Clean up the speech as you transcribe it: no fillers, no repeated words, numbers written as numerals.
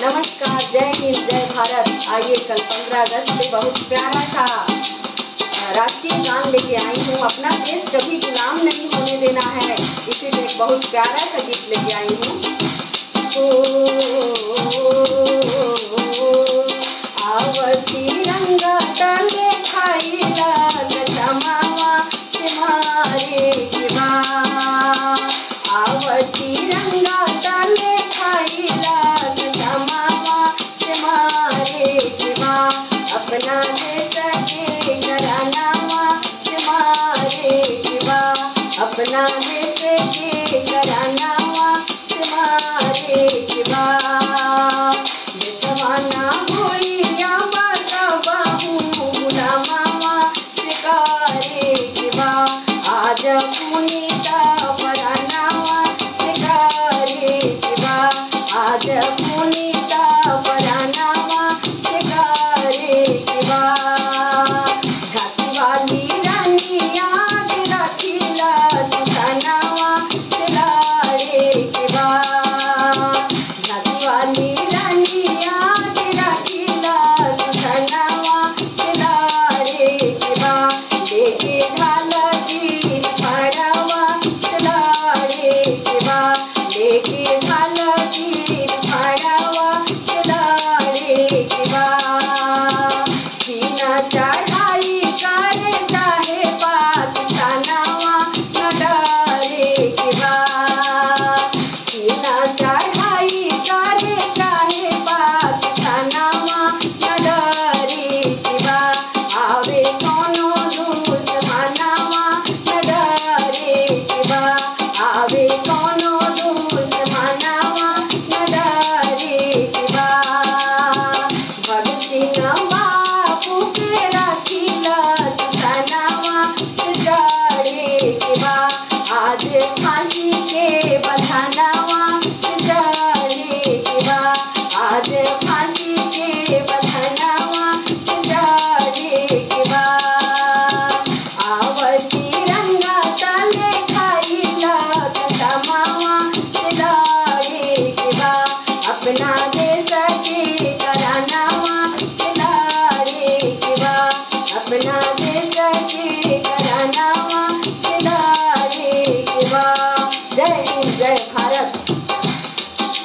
नमस्कार, जय हिंद, जय भारत। आइए कल 15 अगस्त से बहुत प्यारा सा राष्ट्रीय गान लेके आई हूँ। अपना देश कभी गुलाम नहीं होने देना है, इसीलिए एक बहुत प्यारा सा गीत लेके आई हूँ। आवती रंग तले खाईला जमावा से मारे किबा, आवती रंग तले खाईला जमावा से मारे किबा, अपना देश के घरानावा से मारे किबा, अपना देश के घरानावा से मारे किबा। देशवाना होइया बाबू गुलामावा से करे किबा, आज पुनीता परानावा से करे किबा, आज पुनीता परानावा से करे किबा। झांसी वाली रानी याद रखिला तुसानावा से लारे किबा, झांसी वाली रानी याद रखिला तुसानावा से लारे किबा। लेके ढाल गिर फाड़ावा से लारे किबा, लेके ढाल गिर फाड़ावा से लारे किबा। सीना चढ़ाई करे चाहे पाकिस्तानावा न डरे किबा, सीना चढ़ाई करे चाहे पाकिस्तानावा न डरे किबा। आवे कोनो दुश्मनावा न डरे किबा, आवे कोनो दुश्मनावा न डरे किबा। भगत सिंह बापू के राखिला तुसानावा से डरे किबा, आज